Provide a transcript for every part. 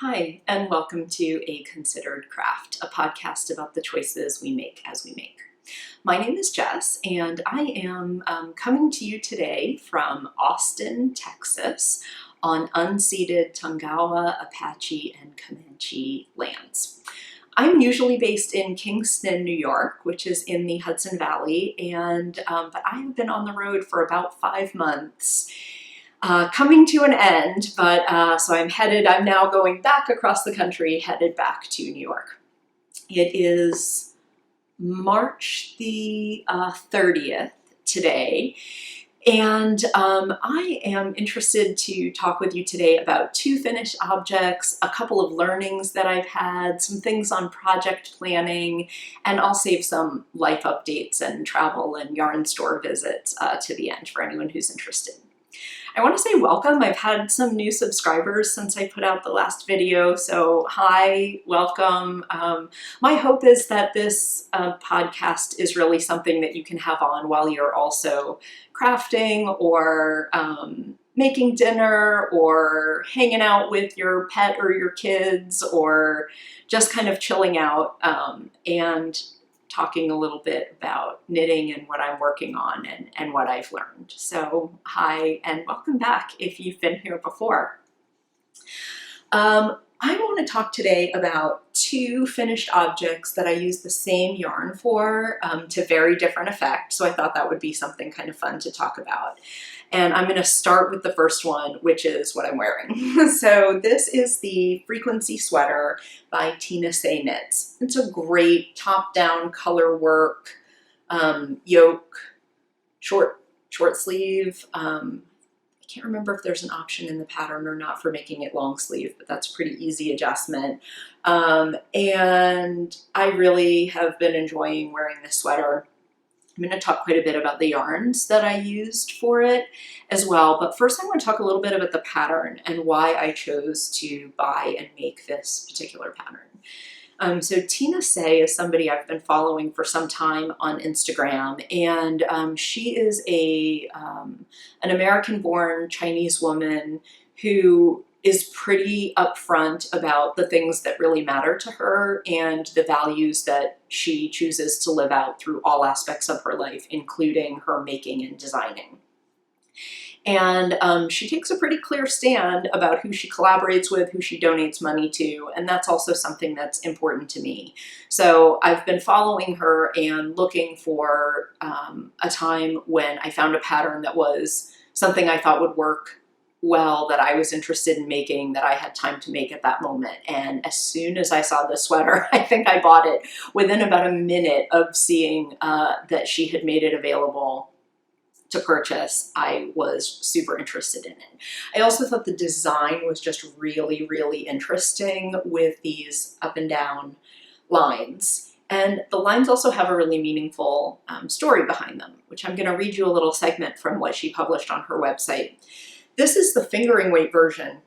Hi, and welcome to A Considered Craft, a podcast about the choices we make as we make. My name is Jess, and I am coming to you today from Austin, Texas, on unceded Tongawa, Apache, and Comanche lands. I'm usually based in Kingston, New York, which is in the Hudson Valley, but I have been on the road for about 5 months. Coming to an end, so I'm now going back across the country, headed back to New York. It is March the 30th today, and I am interested to talk with you today about 2 finished objects, a couple of learnings that I've had, some things on project planning, and I'll save some life updates and travel and yarn store visits to the end for anyone who's interested. I want to say welcome. I've had some new subscribers since I put out the last video, so hi, welcome. My hope is that this podcast is really something that you can have on while you're also crafting or making dinner or hanging out with your pet or your kids or just kind of chilling out and talking a little bit about knitting and what I'm working on and what I've learned. So hi and welcome back if you've been here before. I want to talk today about 2 finished objects that I use the same yarn for to very different effect. So I thought that would be something kind of fun to talk about. And I'm going to start with the first one, which is what I'm wearing. So this is the Frequency Sweater by Seynitz. It's a great top-down color work, yoke, short sleeve. I can't remember if there's an option in the pattern or not for making it long sleeve, but that's a pretty easy adjustment. And I really have been enjoying wearing this sweater. I'm going to talk quite a bit about the yarns that I used for it as well, but first I want to talk a little bit about the pattern and why I chose to buy and make this particular pattern. So Tina Say is somebody I've been following for some time on Instagram, and she is an American-born Chinese woman who is pretty upfront about the things that really matter to her and the values that she chooses to live out through all aspects of her life, including her making and designing. And she takes a pretty clear stand about who she collaborates with, who she donates money to, and that's also something that's important to me. So I've been following her and looking for a time when I found a pattern that was something I thought would work well, that I was interested in making, that I had time to make at that moment. And as soon as I saw the sweater, I think I bought it within about a minute of seeing that she had made it available to purchase. I was super interested in it. I also thought the design was just really, really interesting with these up and down lines. And the lines also have a really meaningful story behind them, which I'm going to read you a little segment from what she published on her website. This is the fingering weight version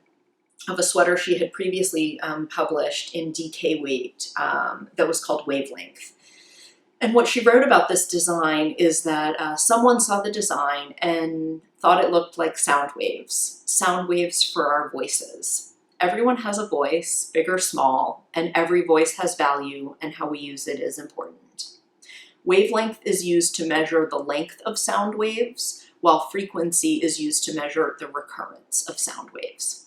of a sweater she had previously published in DK Weight that was called Wavelength. And what she wrote about this design is that someone saw the design and thought it looked like sound waves for our voices. Everyone has a voice, big or small, and every voice has value, and how we use it is important. Wavelength is used to measure the length of sound waves, while frequency is used to measure the recurrence of sound waves.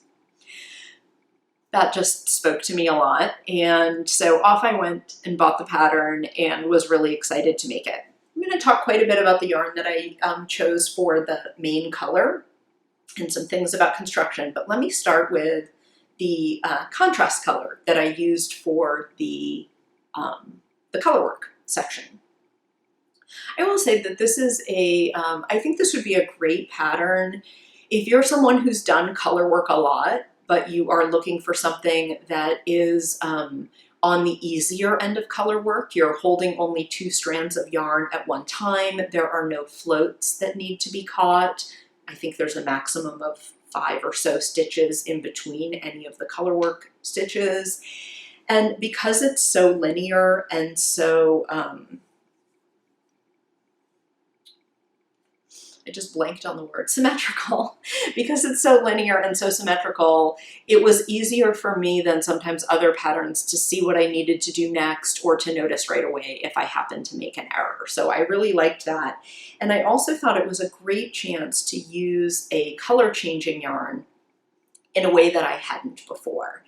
That just spoke to me a lot, and so off I went and bought the pattern and was really excited to make it. I'm going to talk quite a bit about the yarn that I chose for the main color and some things about construction, but let me start with the contrast color that I used for the colorwork section. I will say that this is I think this would be a great pattern if you're someone who's done color work a lot, but you are looking for something that is on the easier end of color work. You're holding only 2 strands of yarn at one time. There are no floats that need to be caught. I think there's a maximum of 5 or so stitches in between any of the color work stitches. And because it's so linear and so I just blanked on the word, symmetrical. Because it's so linear and so symmetrical, it was easier for me than sometimes other patterns to see what I needed to do next or to notice right away if I happened to make an error. So I really liked that. And I also thought it was a great chance to use a color changing yarn in a way that I hadn't before.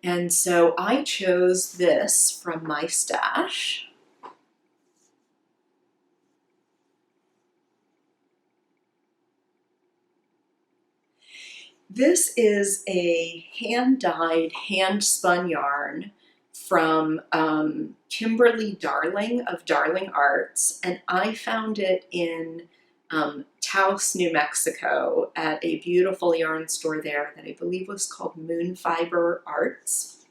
And so I chose this from my stash. This is a hand-dyed, hand-spun yarn from Kimberly Darling of Darling Arts, and I found it in Taos, New Mexico at a beautiful yarn store there that I believe was called Moon Fiber Arts.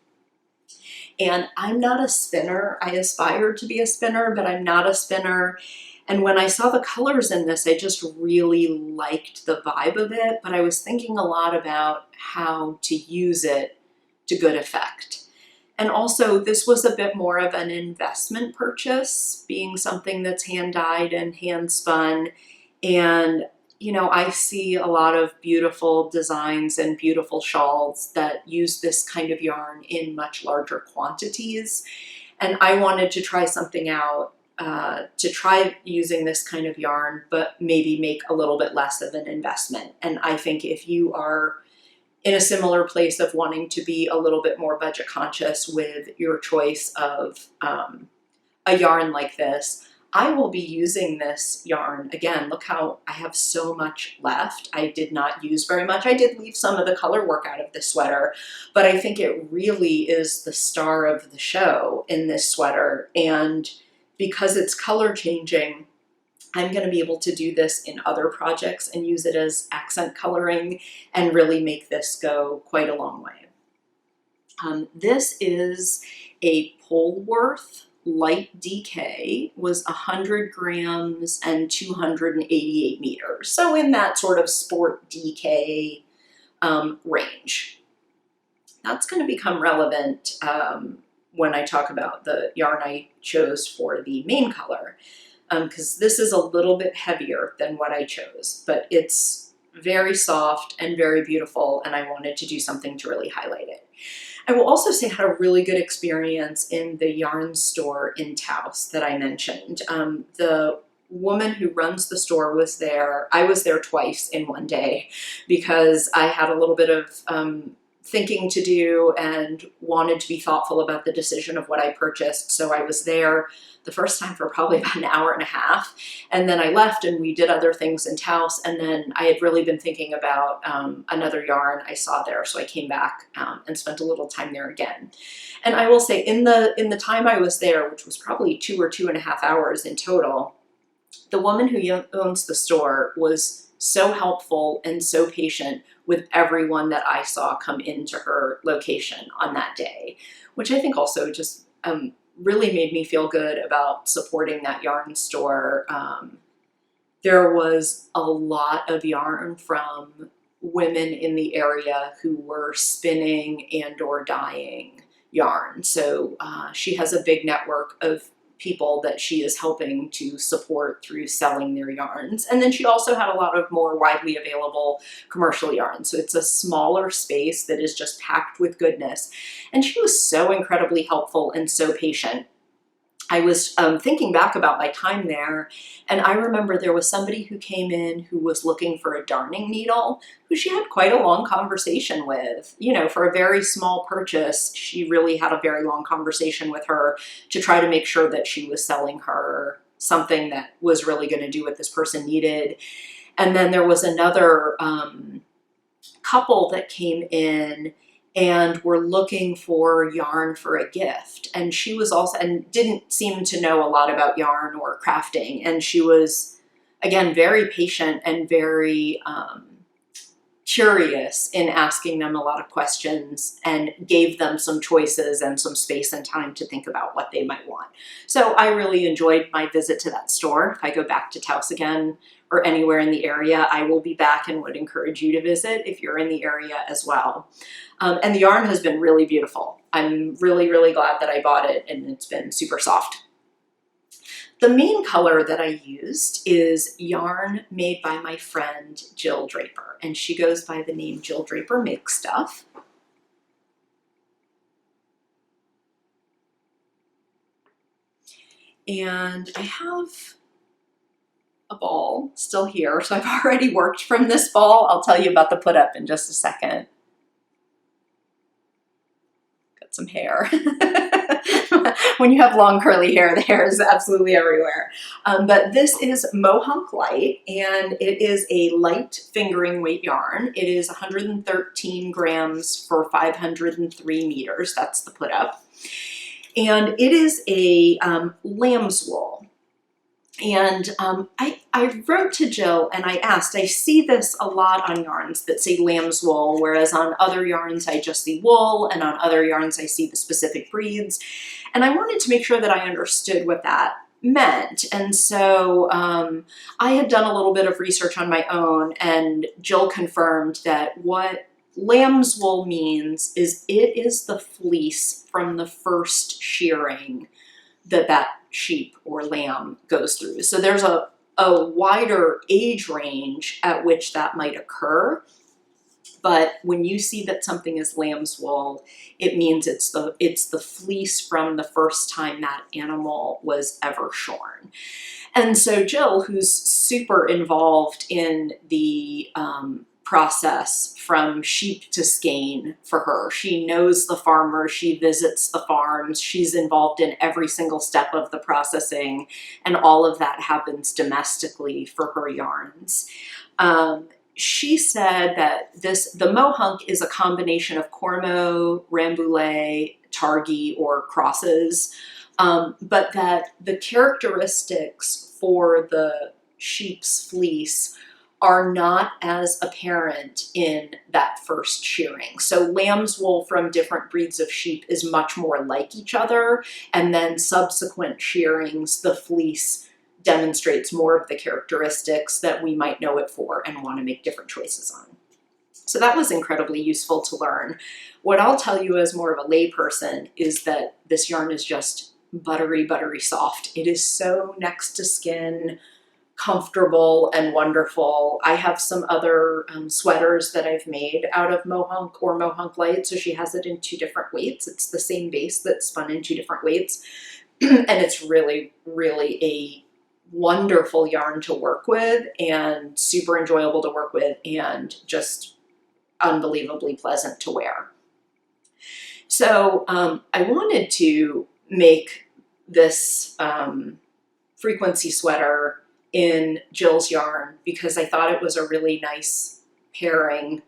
And I'm not a spinner. I aspire to be a spinner, but I'm not a spinner. And when I saw the colors in this, I just really liked the vibe of it, but I was thinking a lot about how to use it to good effect. And also, this was a bit more of an investment purchase, being something that's hand-dyed and hand-spun. And, you know, I see a lot of beautiful designs and beautiful shawls that use this kind of yarn in much larger quantities. And I wanted to try something out to try using this kind of yarn, but maybe make a little bit less of an investment. And I think if you are in a similar place of wanting to be a little bit more budget conscious with your choice of a yarn like this, I will be using this yarn. Again, look how I have so much left. I did not use very much. I did leave some of the color work out of this sweater, but I think it really is the star of the show in this sweater. And because it's color changing, I'm going to be able to do this in other projects and use it as accent coloring and really make this go quite a long way. This is a Polworth Light DK, was 100 grams and 288 meters. So in that sort of sport DK range. That's going to become relevant when I talk about the yarn I chose for the main color, because this is a little bit heavier than what I chose, but it's very soft and very beautiful, and I wanted to do something to really highlight it. I will also say I had a really good experience in the yarn store in Taos that I mentioned. The woman who runs the store was there. I was there twice in one day because I had a little bit of thinking to do and wanted to be thoughtful about the decision of what I purchased. So I was there the first time for probably about an hour and a half. And then I left and we did other things in Taos. And then I had really been thinking about another yarn I saw there. So I came back and spent a little time there again. And I will say in the time I was there, which was probably 2 or 2.5 hours in total, the woman who owns the store was so helpful and so patient with everyone that I saw come into her location on that day, which I think also just really made me feel good about supporting that yarn store. There was a lot of yarn from women in the area who were spinning and or dyeing yarn. So she has a big network of people that she is helping to support through selling their yarns. And then she also had a lot of more widely available commercial yarns. So it's a smaller space that is just packed with goodness. And she was so incredibly helpful and so patient. I was thinking back about my time there, and I remember there was somebody who came in who was looking for a darning needle, who she had quite a long conversation with. You know, for a very small purchase, she really had a very long conversation with her to try to make sure that she was selling her something that was really going to do what this person needed. And then there was another couple that came in and were looking for yarn for a gift. And she was also, and didn't seem to know a lot about yarn or crafting. And she was, again, very patient and very curious in asking them a lot of questions and gave them some choices and some space and time to think about what they might want. So I really enjoyed my visit to that store. If I go back to Taos again or anywhere in the area, I will be back and would encourage you to visit if you're in the area as well. And the yarn has been really beautiful. I'm really, really glad that I bought it, and it's been super soft. The main color that I used is yarn made by my friend Jill Draper, and she goes by the name Jill Draper Makes Stuff. And I have a ball still here, so I've already worked from this ball. I'll tell you about the put up in just a second. Got some hair. When you have long curly hair, the hair is absolutely everywhere. But this is Mohawk Light, and it is a light fingering weight yarn. It is 113 grams for 503 meters. That's the put up. And it is a lamb's wool. And I wrote to Jill and I asked, I see this a lot on yarns that say lamb's wool, whereas on other yarns I just see wool, and on other yarns I see the specific breeds. And I wanted to make sure that I understood what that meant. And so I had done a little bit of research on my own, and Jill confirmed that what lamb's wool means is it is the fleece from the first shearing that sheep or lamb goes through. So there's a wider age range at which that might occur. But when you see that something is lamb's wool, it means it's the fleece from the first time that animal was ever shorn. And so Jill, who's super involved in the process from sheep to skein for her. She knows the farmer, she visits the farms, she's involved in every single step of the processing, and all of that happens domestically for her yarns. She said that the mohunk is a combination of cormo, rambouillet, targhee, or crosses, but that the characteristics for the sheep's fleece are not as apparent in that first shearing. So lamb's wool from different breeds of sheep is much more like each other, and then subsequent shearings, the fleece demonstrates more of the characteristics that we might know it for and want to make different choices on. So that was incredibly useful to learn. What I'll tell you as more of a layperson is that this yarn is just buttery, buttery soft. It is so next to skin, comfortable and wonderful. I have some other sweaters that I've made out of Mohawk or Mohawk Light, so she has it in 2 different weights. It's the same base that's spun in 2 different weights, and it's really, really a wonderful yarn to work with and super enjoyable to work with and just unbelievably pleasant to wear. So I wanted to make this frequency sweater in Jill's yarn because I thought it was a really nice pairing,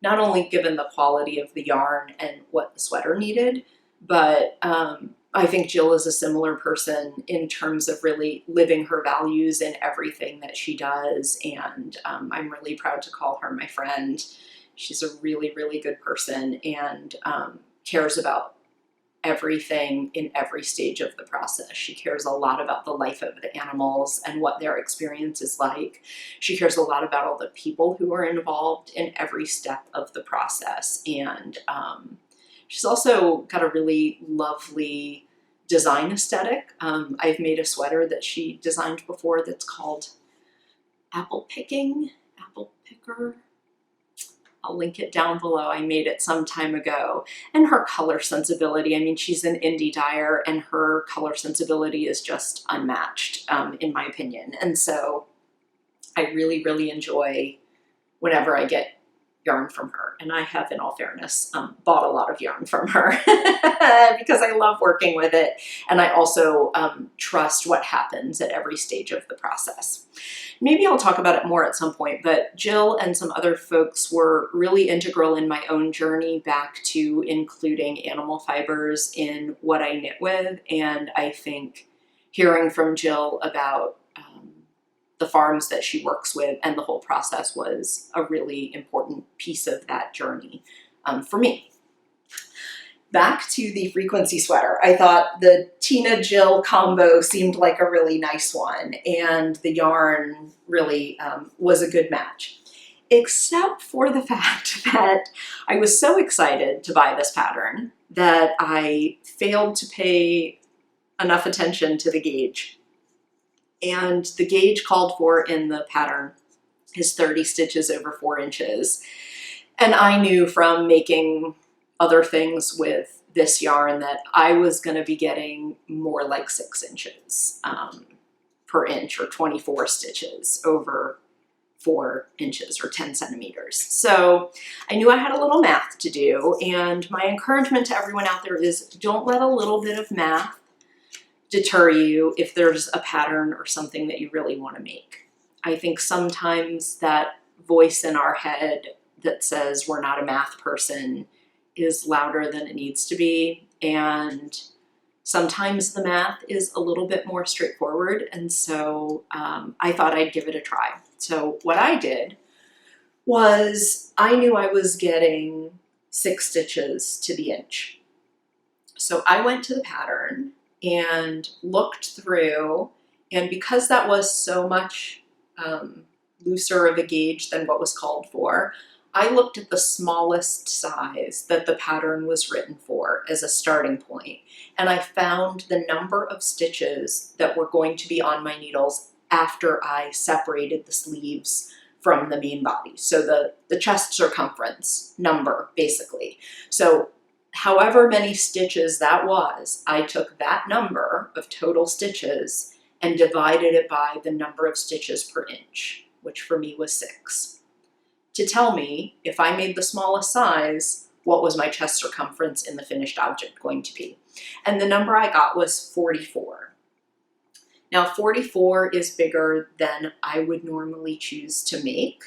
not only given the quality of the yarn and what the sweater needed, but I think Jill is a similar person in terms of really living her values in everything that she does, and I'm really proud to call her my friend. She's a really, really good person and cares about everything in every stage of the process. She cares a lot about the life of the animals and what their experience is like. She cares a lot about all the people who are involved in every step of the process. And she's also got a really lovely design aesthetic. I've made a sweater that she designed before that's called Apple Picker. I'll link it down below. I made it some time ago. And her color sensibility, I mean, she's an indie dyer and her color sensibility is just unmatched, in my opinion. And so I really, really enjoy whenever I get yarn from her. And I have, in all fairness, bought a lot of yarn from her because I love working with it. And I also trust what happens at every stage of the process. Maybe I'll talk about it more at some point, but Jill and some other folks were really integral in my own journey back to including animal fibers in what I knit with. And I think hearing from Jill about the farms that she works with and the whole process was a really important piece of that journey for me. Back to the frequency sweater. I thought the Tina Jill combo seemed like a really nice one, and the yarn really was a good match. Except for the fact that I was so excited to buy this pattern that I failed to pay enough attention to the gauge. And the gauge called for in the pattern is 30 stitches over 4 inches. And I knew from making other things with this yarn that I was going to be getting more like 6 inches per inch, or 24 stitches over 4 inches, or 10 centimeters. So I knew I had a little math to do, and my encouragement to everyone out there is don't let a little bit of math deter you if there's a pattern or something that you really want to make. I think sometimes that voice in our head that says we're not a math person is louder than it needs to be, and sometimes the math is a little bit more straightforward, and so I thought I'd give it a try. So what I did was I knew I was getting 6 stitches to the inch. So I went to the pattern and looked through, and because that was so much looser of a gauge than what was called for, I looked at the smallest size that the pattern was written for as a starting point, and I found the number of stitches that were going to be on my needles after I separated the sleeves from the main body. So the chest circumference number, basically. So however many stitches that was, I took that number of total stitches and divided it by the number of stitches per inch, which for me was 6. To tell me, if I made the smallest size, what was my chest circumference in the finished object going to be. And the number I got was 44. Now 44 is bigger than I would normally choose to make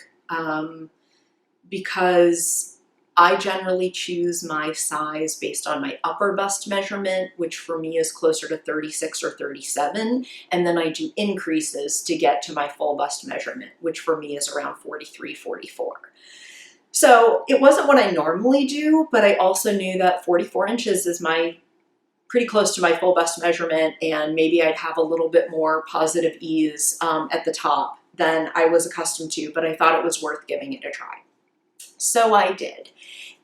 because I generally choose my size based on my upper bust measurement, which for me is closer to 36 or 37, and then I do increases to get to my full bust measurement, which for me is around 43, 44. So it wasn't what I normally do, but I also knew that 44 inches is pretty close to my full bust measurement, and maybe I'd have a little bit more positive ease at the top than I was accustomed to, but I thought it was worth giving it a try. So I did.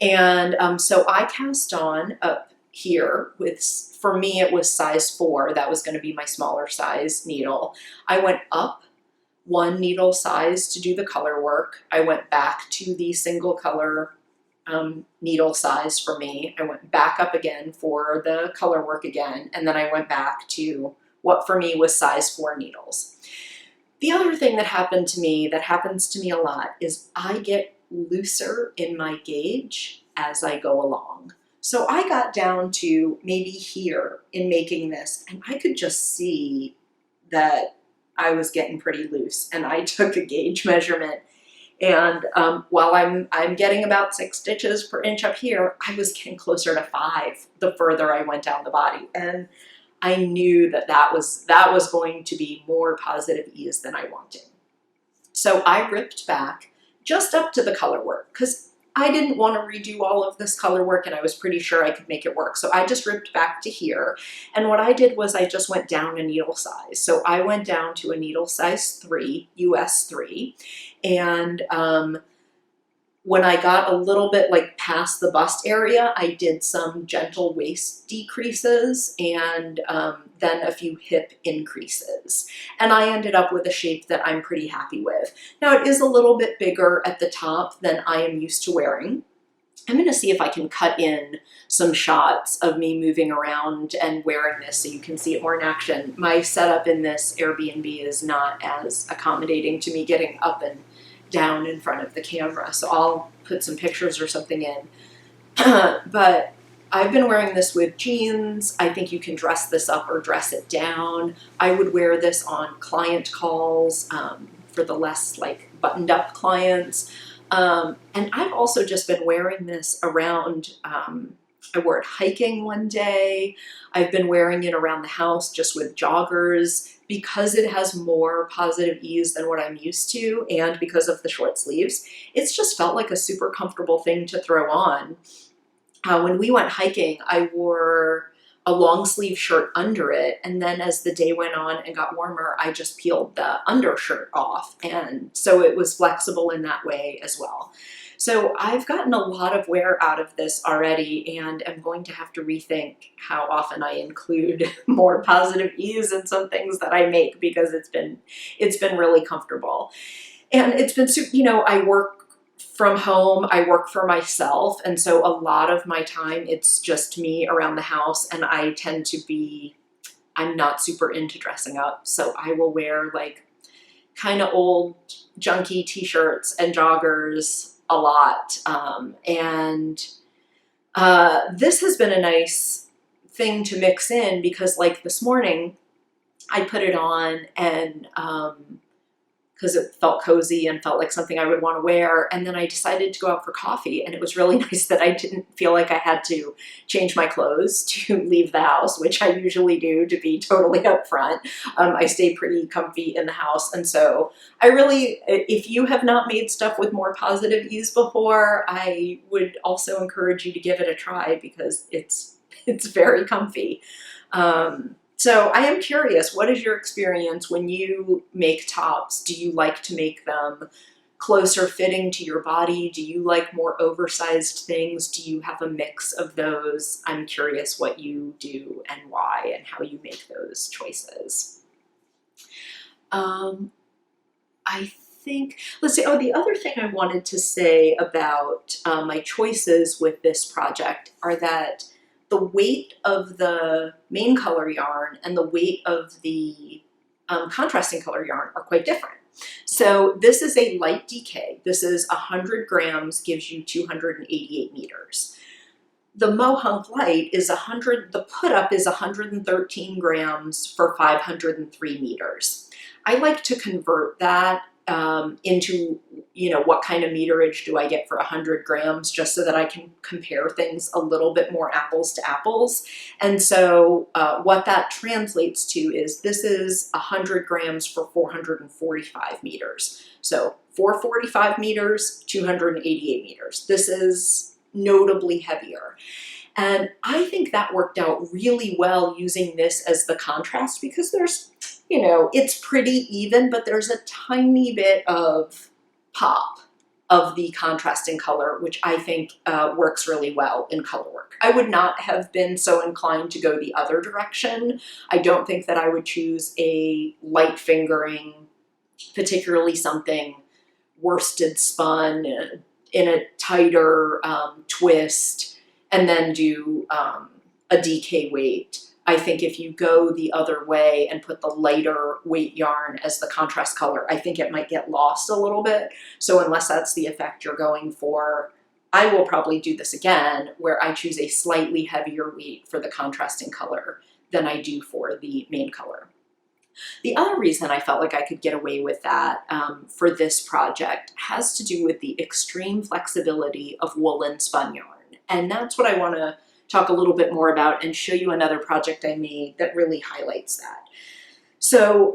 And so I cast on up here with, for me, it was size 4. That was going to be my smaller size needle. I went up 1 needle size to do the color work. I went back to the single color needle size for me. I went back up again for the color work again, and then I went back to what for me was size 4 needles. The other thing that happened to me, that happens to me a lot, is I get looser in my gauge as I go along. So I got down to maybe here in making this, and I could just see that I was getting pretty loose, and I took a gauge measurement, and while I'm getting about 6 stitches per inch up here, I was getting closer to 5 the further I went down the body, and I knew that that was going to be more positive ease than I wanted. So I ripped back just up to the color work, because I didn't want to redo all of this color work, and I was pretty sure I could make it work. So I just ripped back to here, and what I did was I just went down a needle size. So I went down to a needle size 3, US 3, and when I got a little bit like past the bust area, I did some gentle waist decreases and then a few hip increases. And I ended up with a shape that I'm pretty happy with. Now it is a little bit bigger at the top than I am used to wearing. I'm going to see if I can cut in some shots of me moving around and wearing this so you can see it more in action. My setup in this Airbnb is not as accommodating to me getting up and down in front of the camera, so I'll put some pictures or something in. But I've been wearing this with jeans. I think you can dress this up or dress it down. I would wear this on client calls for the less like buttoned up clients. And I've also just been wearing this around, I wore it hiking one day. I've been wearing it around the house just with joggers because it has more positive ease than what I'm used to, and because of the short sleeves. It's just felt like a super comfortable thing to throw on. When we went hiking, I wore a long sleeve shirt under it, and then as the day went on and got warmer, I just peeled the undershirt off, and so it was flexible in that way as well. So I've gotten a lot of wear out of this already, and I'm going to have to rethink how often I include more positive ease in some things that I make, because it's been really comfortable. And it's been, you know, I work from home, I work for myself, and so a lot of my time it's just me around the house, and I tend to be, I'm not super into dressing up, so I will wear like kind of old junky t-shirts and joggers a lot. This has been a nice thing to mix in, because like this morning I put it on, and because it felt cozy and felt like something I would want to wear. And then I decided to go out for coffee, and it was really nice that I didn't feel like I had to change my clothes to leave the house, which I usually do, to be totally upfront. I stay pretty comfy in the house. And so I really, if you have not made stuff with more positive ease before, I would also encourage you to give it a try, because it's very comfy. So I am curious, what is your experience when you make tops? Do you like to make them closer fitting to your body? Do you like more oversized things? Do you have a mix of those? I'm curious what you do and why, and how you make those choices. I think, let's see, oh, the other thing I wanted to say about my choices with this project are that the weight of the main color yarn and the weight of the contrasting color yarn are quite different. So this is a light DK. This is 100 grams, gives you 288 meters. The Mohawk Light is the put up is 113 grams for 503 meters. I like to convert that into, you know, what kind of meterage do I get for 100 grams, just so that I can compare things a little bit more apples to apples. And so what that translates to is, this is 100 grams for 445 meters. So 445 meters, 288 meters. This is notably heavier. And I think that worked out really well using this as the contrast, because there's, you know, it's pretty even, but there's a tiny bit of pop of the contrasting color, which I think works really well in color work. I would not have been so inclined to go the other direction. I don't think that I would choose a light fingering, particularly something worsted spun in a tighter twist, and then do a DK weight. I think if you go the other way and put the lighter weight yarn as the contrast color, I think it might get lost a little bit. So unless that's the effect you're going for, I will probably do this again, where I choose a slightly heavier weight for the contrasting color than I do for the main color. The other reason I felt like I could get away with that for this project has to do with the extreme flexibility of woolen spun yarn. And that's what I want to talk a little bit more about, and show you another project I made that really highlights that. So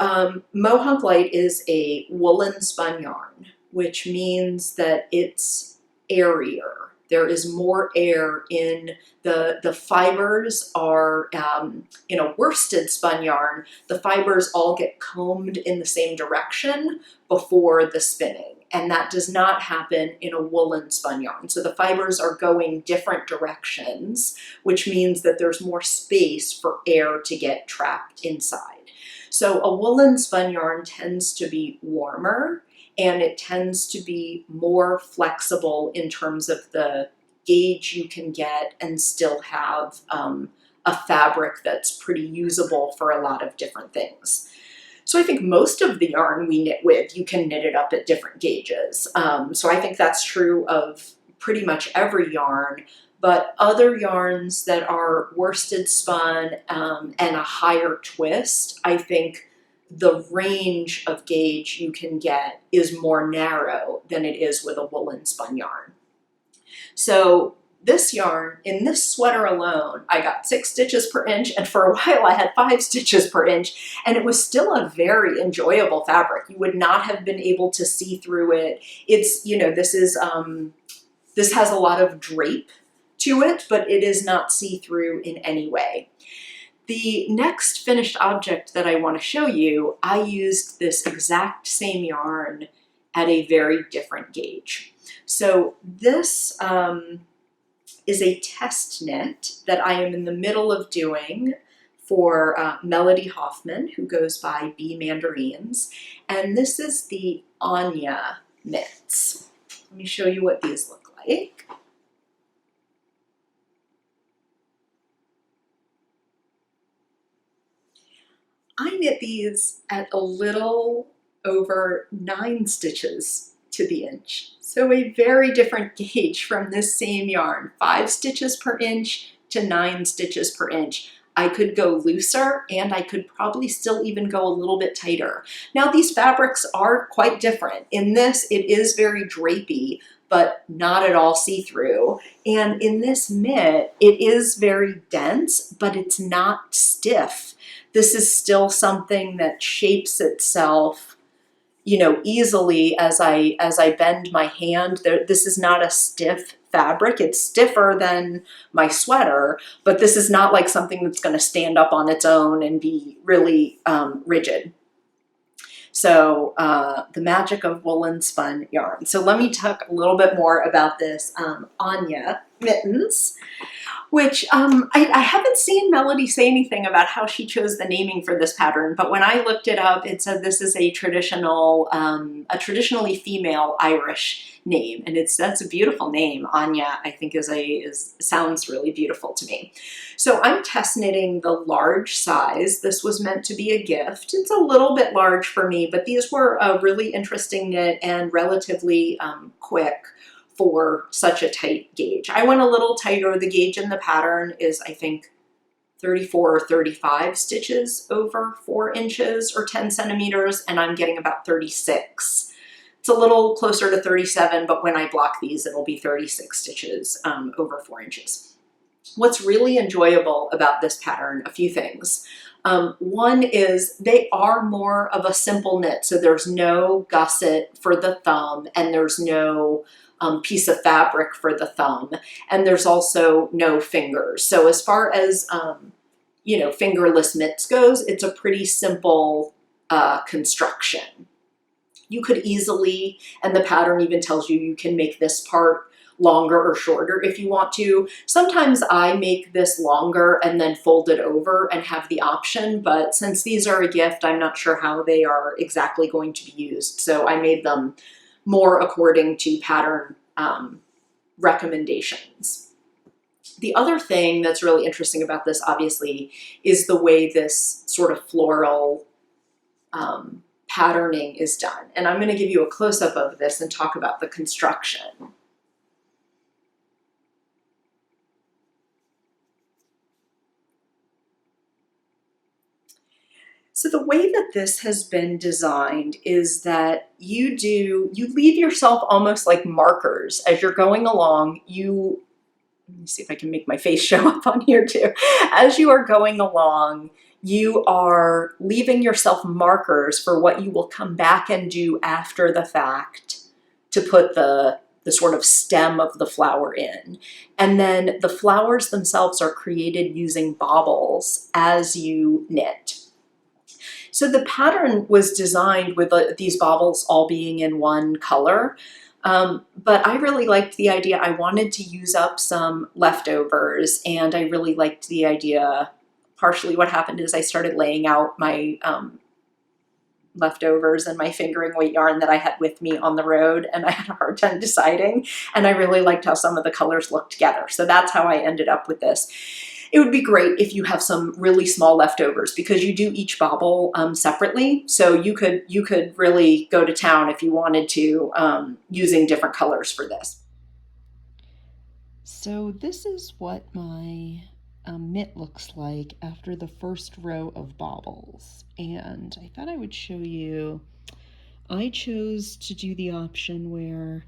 Mohawk Light is a woolen spun yarn, which means that it's airier. There is more air in the fibers are, in a worsted spun yarn, the fibers all get combed in the same direction before the spinning. And that does not happen in a woolen spun yarn. So the fibers are going different directions, which means that there's more space for air to get trapped inside. So a woolen spun yarn tends to be warmer, and it tends to be more flexible in terms of the gauge you can get, and still have a fabric that's pretty usable for a lot of different things. So I think most of the yarn we knit with, you can knit it up at different gauges. So I think that's true of pretty much every yarn, but other yarns that are worsted spun and a higher twist, I think the range of gauge you can get is more narrow than it is with a woolen spun yarn. So this yarn, in this sweater alone, I got 6 stitches per inch, and for a while I had 5 stitches per inch, and it was still a very enjoyable fabric. You would not have been able to see through it. It's, you know, this has a lot of drape to it, but it is not see-through in any way. The next finished object that I want to show you, I used this exact same yarn at a very different gauge. So this is a test knit that I am in the middle of doing for Melody Hoffman, who goes by B Mandarins, and this is the Anya Mittens. Let me show you what these look like. I knit these at a little over 9 stitches to the inch. So a very different gauge from this same yarn, 5 stitches per inch to 9 stitches per inch. I could go looser and I could probably still even go a little bit tighter. Now these fabrics are quite different. In this, it is very drapey, but not at all see-through. And in this mitt, it is very dense, but it's not stiff. This is still something that shapes itself, you know, easily as I bend my hand. This is not a stiff fabric. It's stiffer than my sweater, but this is not like something that's going to stand up on its own and be really rigid. So the magic of woolen spun yarn. So let me talk a little bit more about this Anya Mittens, which I haven't seen Melody say anything about how she chose the naming for this pattern, but when I looked it up, it said this is a traditionally female Irish name, and that's a beautiful name. Anya, I think, sounds really beautiful to me. So I'm test knitting the large size. This was meant to be a gift. It's a little bit large for me, but these were a really interesting knit and relatively quick for such a tight gauge. I went a little tighter. The gauge in the pattern is, I think, 34 or 35 stitches over 4 inches or 10 centimeters, and I'm getting about 36. It's a little closer to 37, but when I block these, it'll be 36 stitches over 4 inches. What's really enjoyable about this pattern, a few things. One is they are more of a simple knit, so there's no gusset for the thumb, and there's no piece of fabric for the thumb, and there's also no fingers. So as far as you know, fingerless mitts goes, it's a pretty simple construction. You could easily, and the pattern even tells you can make this part longer or shorter if you want to. Sometimes I make this longer and then fold it over and have the option, but since these are a gift, I'm not sure how they are exactly going to be used. So I made them more according to pattern recommendations. The other thing that's really interesting about this, obviously, is the way this sort of floral patterning is done. And I'm going to give you a close-up of this and talk about the construction. So the way that this has been designed is that you leave yourself almost like markers as you're going along. Let me see if I can make my face show up on here too. As you are going along, you are leaving yourself markers for what you will come back and do after the fact to put the sort of stem of the flower in. And then the flowers themselves are created using bobbles as you knit. So the pattern was designed with these bobbles all being in one color, but I really liked the idea. I wanted to use up some leftovers, and I really liked the idea. Partially what happened is I started laying out my leftovers and my fingering weight yarn that I had with me on the road, and I had a hard time deciding, and I really liked how some of the colors looked together. So that's how I ended up with this. It would be great if you have some really small leftovers, because you do each bobble separately. So you could really go to town if you wanted to, using different colors for this. So this is what my mitt looks like after the first row of bobbles. And I thought I would show you. I chose to do the option where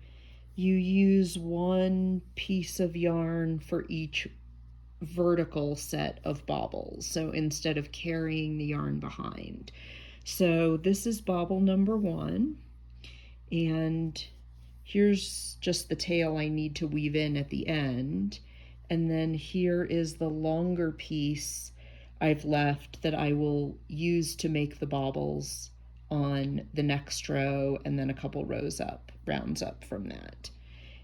you use one piece of yarn for each vertical set of bobbles, so instead of carrying the yarn behind. So this is bobble number 1, and here's just the tail I need to weave in at the end, and then here is the longer piece I've left that I will use to make the bobbles on the next row, and then a couple rounds up from that.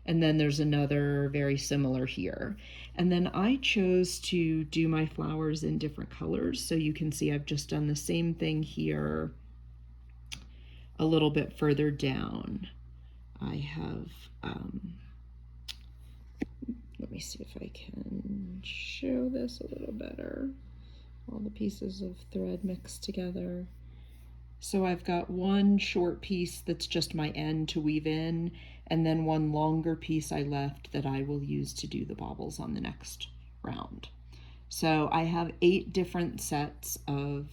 And then there's another very similar here. And then I chose to do my flowers in different colors. So you can see I've just done the same thing here a little bit further down. I have, let me see if I can show this a little better. All the pieces of thread mixed together. So I've got one short piece that's just my end to weave in, and then one longer piece I left that I will use to do the bobbles on the next round. So I have 8 different sets of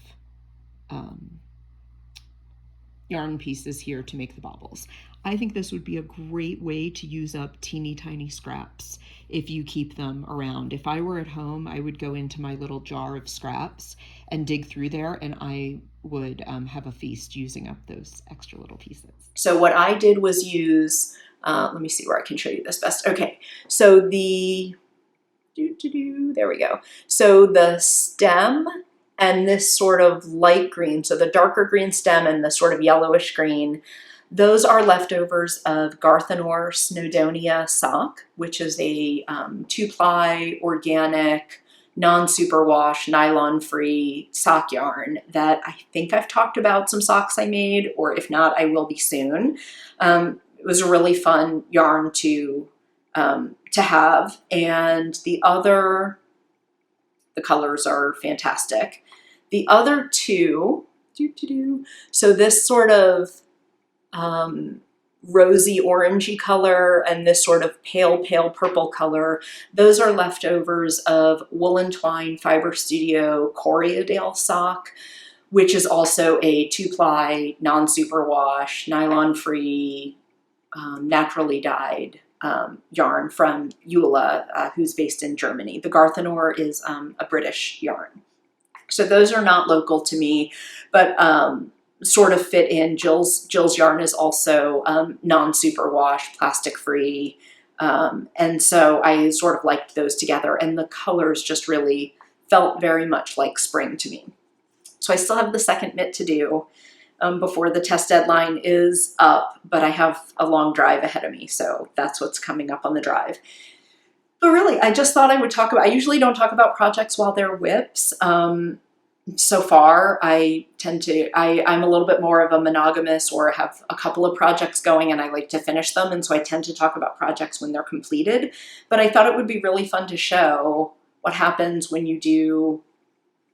yarn pieces here to make the bobbles. I think this would be a great way to use up teeny tiny scraps if you keep them around. If I were at home, I would go into my little jar of scraps and dig through there, and I would have a feast using up those extra little pieces. So what I did was use, let me see where I can show you this best. Okay, so there we go. So the stem and this sort of light green, so the darker green stem and the sort of yellowish green, those are leftovers of Garthenor Snowdonia sock, which is a 2-ply organic, non-superwash, nylon-free sock yarn that I think I've talked about some socks I made, or if not, I will be soon. It was a really fun yarn to have, and the colors are fantastic. The other two, so this sort of rosy orangey color and this sort of pale purple color, those are leftovers of Woolen Twine Fiber Studio Corriedale sock, which is also a 2-ply, non-superwash, nylon-free, naturally dyed yarn from Eula, who's based in Germany. The Garthenor is a British yarn. So those are not local to me, but sort of fit in. Jill's yarn is also non-superwash, plastic-free, and so I sort of liked those together, and the colors just really felt very much like spring to me. So I still have the second mitt to do before the test deadline is up, but I have a long drive ahead of me, so that's what's coming up on the drive. But really, I just thought I would talk about, I usually don't talk about projects while they're whips. So far, I'm a little bit more of a monogamous, or have a couple of projects going and I like to finish them, and so I tend to talk about projects when they're completed. But I thought it would be really fun to show what happens when you do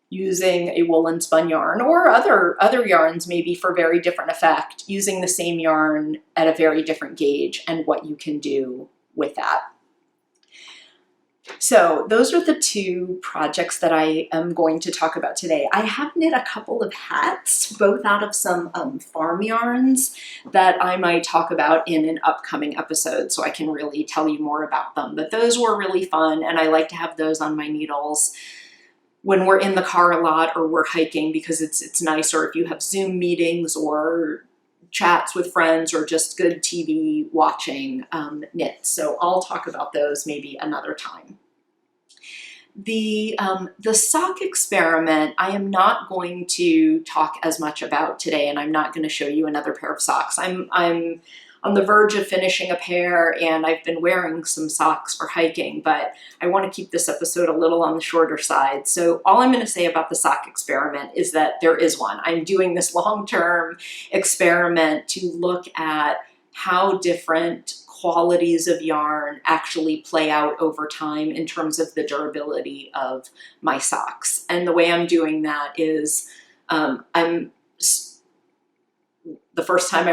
using a woolen spun yarn, or other yarns maybe for very different effect, using the same yarn at a very different gauge, and what you can do with that. So those are the 2 projects that I am going to talk about today. I have knit a couple of hats, both out of some farm yarns that I might talk about in an upcoming episode, so I can really tell you more about them. But those were really fun, and I like to have those on my needles when we're in the car a lot or we're hiking, because it's nice, or if you have Zoom meetings or chats with friends or just good TV watching knits. So I'll talk about those maybe another time. The sock experiment, I am not going to talk as much about today, and I'm not going to show you another pair of socks. I'm on the verge of finishing a pair, and I've been wearing some socks for hiking, but I want to keep this episode a little on the shorter side. So all I'm going to say about the sock experiment is that there is one. I'm doing this long-term experiment to look at how different qualities of yarn actually play out over time in terms of the durability of my socks. And the way I'm doing that is the first time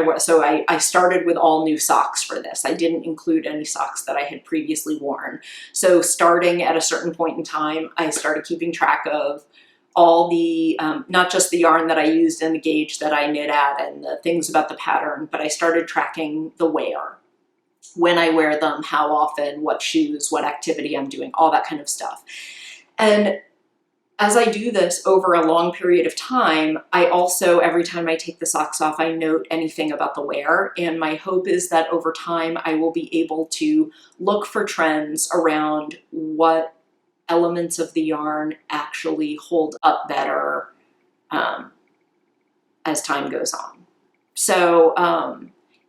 I started with all new socks for this. I didn't include any socks that I had previously worn. So starting at a certain point in time, I started keeping track of all the, not just the yarn that I used and the gauge that I knit at and the things about the pattern, but I started tracking the wear. When I wear them, how often, what shoes, what activity I'm doing, all that kind of stuff. And as I do this over a long period of time, I also, every time I take the socks off, I note anything about the wear. And my hope is that over time, I will be able to look for trends around what elements of the yarn actually hold up better as time goes on. So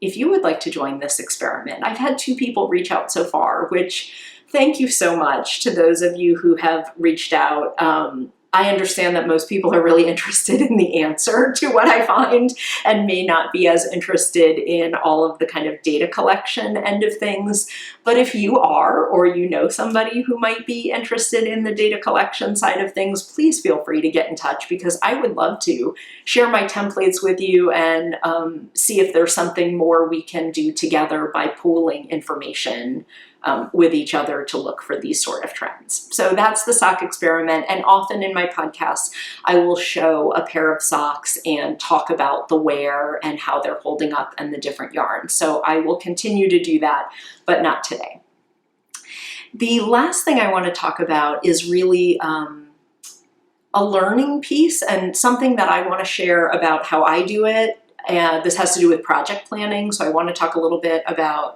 if you would like to join this experiment. I've had 2 people reach out so far, which thank you so much to those of you who have reached out. I understand that most people are really interested in the answer to what I find and may not be as interested in all of the kind of data collection end of things. But if you are, or you know somebody who might be interested in the data collection side of things, please feel free to get in touch, because I would love to share my templates with you and see if there's something more we can do together by pooling information with each other to look for these sort of trends. So that's the sock experiment. And often in my podcasts, I will show a pair of socks and talk about the wear and how they're holding up and the different yarns. So I will continue to do that, but not today. The last thing I want to talk about is really a learning piece and something that I want to share about how I do it. And this has to do with project planning. So I want to talk a little bit about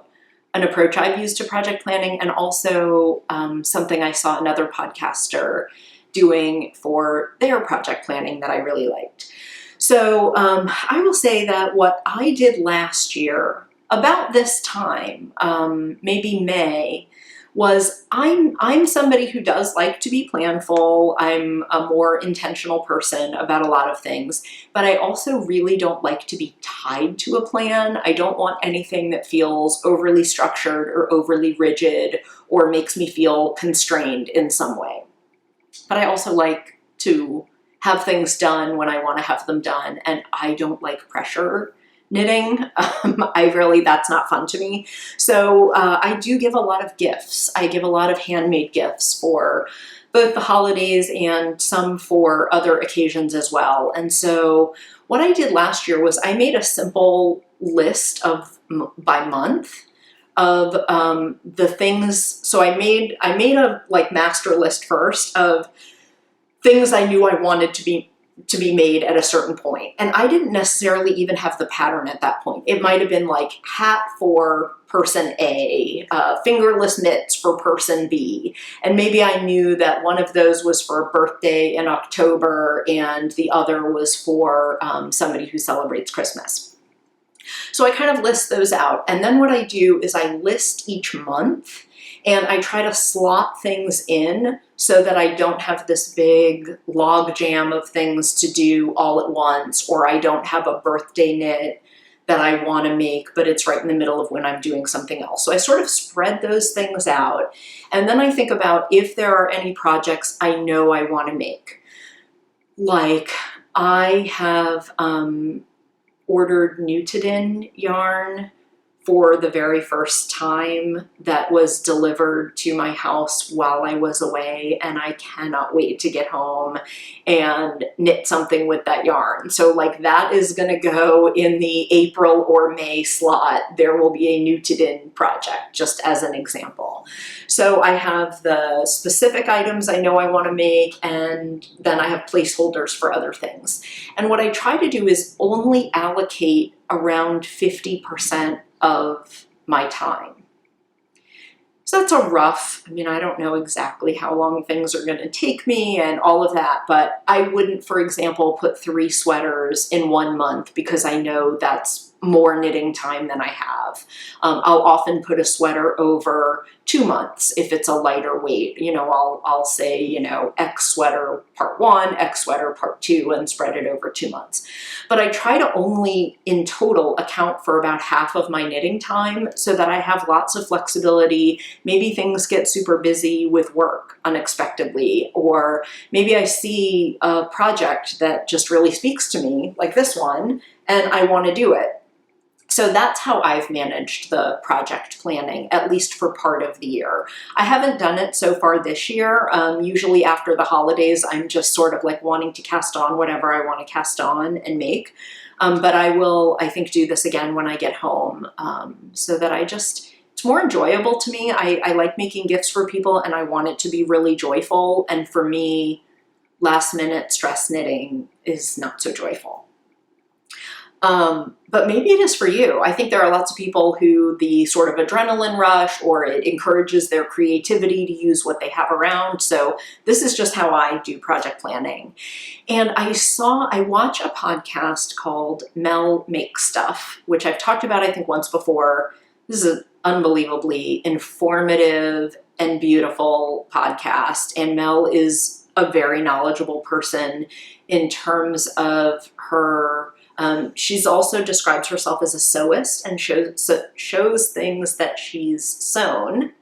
an approach I've used to project planning, and also something I saw another podcaster doing for their project planning that I really liked. So I will say that what I did last year, about this time, maybe May, was I'm somebody who does like to be planful. I'm a more intentional person about a lot of things, but I also really don't like to be tied to a plan. I don't want anything that feels overly structured or overly rigid or makes me feel constrained in some way. But I also like to have things done when I want to have them done, and I don't like pressure knitting. That's not fun to me. So I do give a lot of gifts. I give a lot of handmade gifts for both the holidays and some for other occasions as well. And so what I did last year was I made a simple list of by month of the things. So I made a master list first of things I knew I wanted to be made at a certain point. And I didn't necessarily even have the pattern at that point. It might have been like hat for person A, fingerless mitts for person B. And maybe I knew that one of those was for a birthday in October and the other was for somebody who celebrates Christmas. So I kind of list those out. And then what I do is I list each month and I try to slot things in so that I don't have this big log jam of things to do all at once, or I don't have a birthday knit that I want to make, but it's right in the middle of when I'm doing something else. So I sort of spread those things out. And then I think about if there are any projects I know I want to make. Like I have ordered Untitled yarn for the very first time that was delivered to my house while I was away, and I cannot wait to get home and knit something with that yarn. So like that is gonna go in the April or May slot. There will be a Untitled project, just as an example. So I have the specific items I know I want to make, and then I have placeholders for other things. And what I try to do is only allocate around 50% of my time. So that's a rough, I don't know exactly how long things are going to take me and all of that, but I wouldn't, for example, put 3 sweaters in 1 month because I know that's more knitting time than I have. I'll often put a sweater over 2 months if it's a lighter weight. I'll say, X sweater part 1, X sweater part 2, and spread it over 2 months. But I try to only in total account for about half of my knitting time so that I have lots of flexibility. Maybe things get super busy with work unexpectedly, or maybe I see a project that just really speaks to me, like this one, and I want to do it. So that's how I've managed the project planning, at least for part of the year. I haven't done it so far this year. Usually after the holidays, I'm just sort of like wanting to cast on whatever I want to cast on and make. But I will, I think, do this again when I get home so that it's more enjoyable to me. I like making gifts for people and I want it to be really joyful. And for me, last minute stress knitting is not so joyful. But maybe it is for you. I think there are lots of people who the sort of adrenaline rush, or it encourages their creativity to use what they have around. So this is just how I do project planning. And I watch a podcast called Mel Makes Stuff, which I've talked about, I think, once before. This is an unbelievably informative and beautiful podcast. And Mel is a very knowledgeable person in terms of her. She's also describes herself as a sewist and shows things that she's sewn.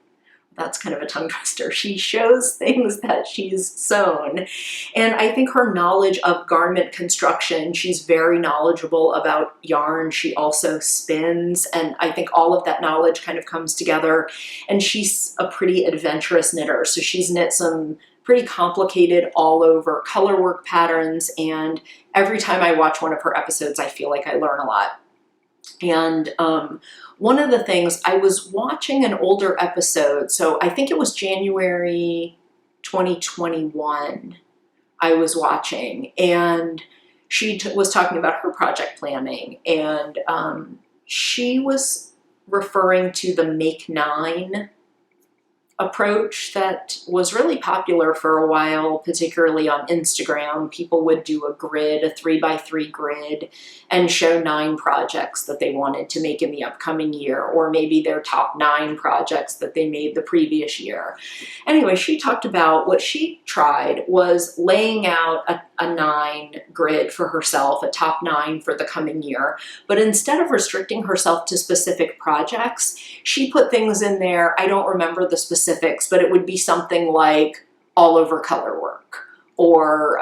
That's kind of a tongue twister. She shows things that she's sewn. And I think her knowledge of garment construction, she's very knowledgeable about yarn. She also spins. And I think all of that knowledge kind of comes together. And she's a pretty adventurous knitter. So she's knit some pretty complicated all over colorwork patterns. And every time I watch one of her episodes, I feel like I learn a lot. And one of the things, I was watching an older episode, so I think it was January 2021 I was watching, and she was talking about her project planning, and she was referring to the Make 9 approach that was really popular for a while, particularly on Instagram. People would do a grid, a 3x3 grid, and show 9 projects that they wanted to make in the upcoming year, or maybe their top 9 projects that they made the previous year. Anyway, she talked about what she tried was laying out a 9 grid for herself, a top 9 for the coming year. But instead of restricting herself to specific projects, she put things in there. I don't remember the specifics, but it would be something like all over color work, or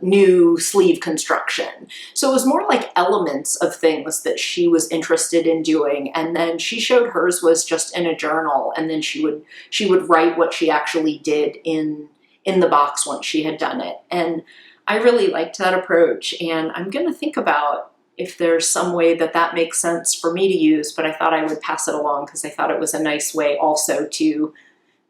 new sleeve construction. So it was more like elements of things that she was interested in doing. And then she showed hers was just in a journal, and then she would write what she actually did in the box once she had done it. And I really liked that approach, and I'm going to think about if there's some way that makes sense for me to use, but I thought I would pass it along because I thought it was a nice way also to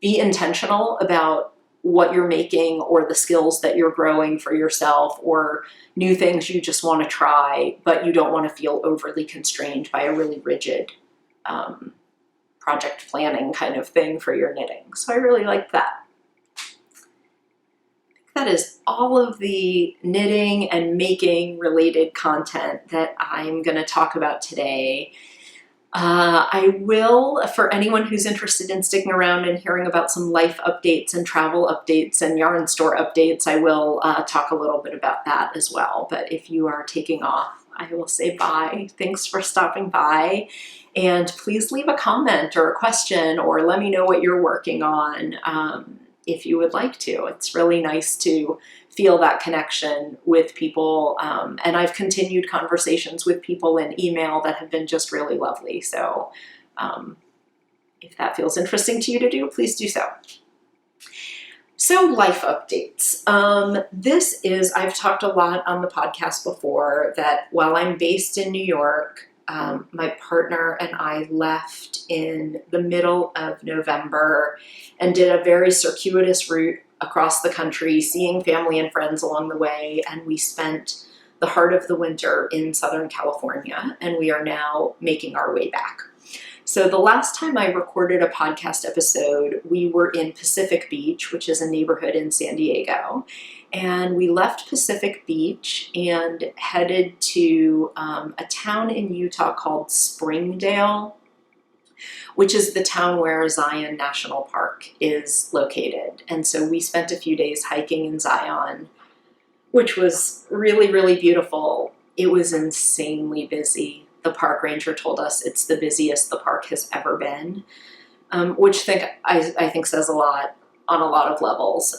be intentional about what you're making, or the skills that you're growing for yourself, or new things you just want to try, but you don't want to feel overly constrained by a really rigid project planning kind of thing for your knitting. So I really liked that. That is all of the knitting and making related content that I'm going to talk about today. I will, for anyone who's interested in sticking around and hearing about some life updates and travel updates and yarn store updates, I will talk a little bit about that as well. But if you are taking off, I will say bye. Thanks for stopping by. And please leave a comment or a question, or let me know what you're working on. If you would like to. It's really nice to feel that connection with people. And I've continued conversations with people in email that have been just really lovely. So if that feels interesting to you to do, please do so. So life updates. I've talked a lot on the podcast before that while I'm based in New York, my partner and I left in the middle of November and did a very circuitous route across the country, seeing family and friends along the way. And we spent the heart of the winter in Southern California, and we are now making our way back. So the last time I recorded a podcast episode, we were in Pacific Beach, which is a neighborhood in San Diego. And we left Pacific Beach and headed to a town in Utah called Springdale, which is the town where Zion National Park is located. And so we spent a few days hiking in Zion, which was really, really beautiful. It was insanely busy. The park ranger told us it's the busiest the park has ever been, which I think says a lot on a lot of levels.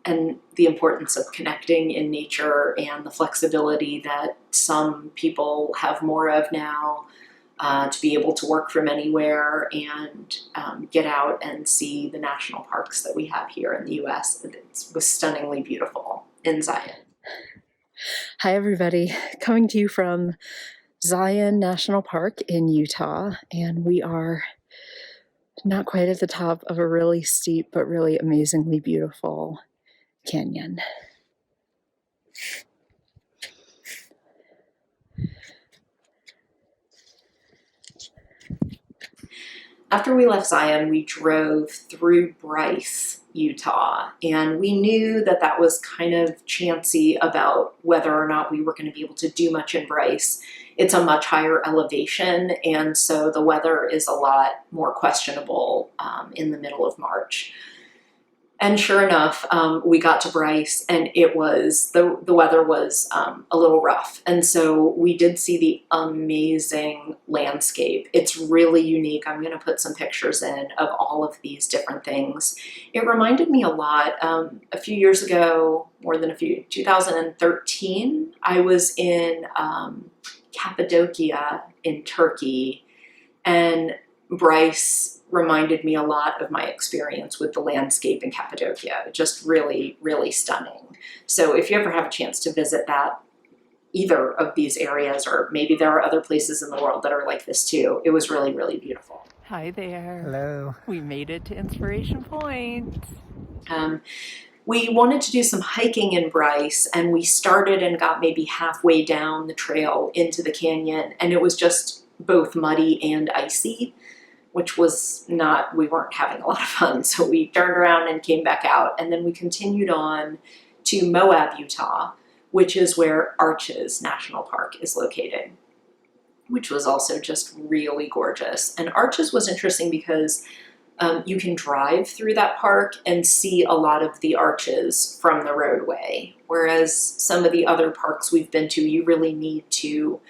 And the importance of connecting in nature and the flexibility that some people have more of now, to be able to work from anywhere and get out and see the national parks that we have here in the US. It was stunningly beautiful in Zion. Hi, everybody. Coming to you from Zion National Park in Utah, and we are not quite at the top of a really steep but really amazingly beautiful canyon. after we left Zion, we drove through Bryce, Utah, and we knew that that was kind of chancy about whether or not we were going to be able to do much in Bryce. It's a much higher elevation, and so the weather is a lot more questionable in the middle of March. And sure enough, we got to Bryce, and it was the weather was a little rough. And so we did see the amazing landscape. It's really unique. I'm going to put some pictures in of all of these different things. It reminded me a lot. A few years ago, more than a few, 2013, I was in Cappadocia in Turkey, and Bryce reminded me a lot of my experience with the landscape in Cappadocia. Just really, really stunning. So if you ever have a chance to visit that, either of these areas, or maybe there are other places in the world that are like this too, it was really, really beautiful. Hi there. Hello. We made it to Inspiration Point. We wanted to do some hiking in Bryce, and we started and got maybe halfway down the trail into the canyon, and it was just both muddy and icy, which was not, we weren't having a lot of fun. So we turned around and came back out, and then we continued on to Moab, Utah, which is where Arches National Park is located, which was also just really gorgeous. And Arches was interesting because you can drive through that park and see a lot of the arches from the roadway, whereas some of the other parks we've been to, you really need to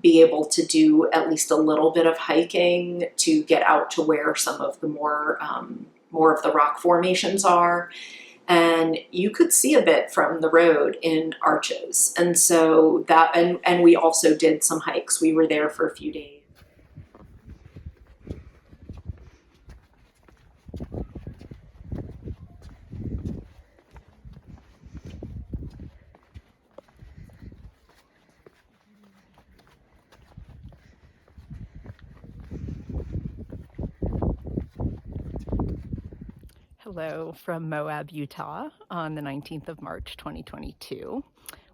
be able to do at least a little bit of hiking to get out to where some of the more of the rock formations are. And you could see a bit from the road in Arches. And so that, and we also did some hikes. We were there for a few days. Hello from Moab, Utah on the 19th of March, 2022.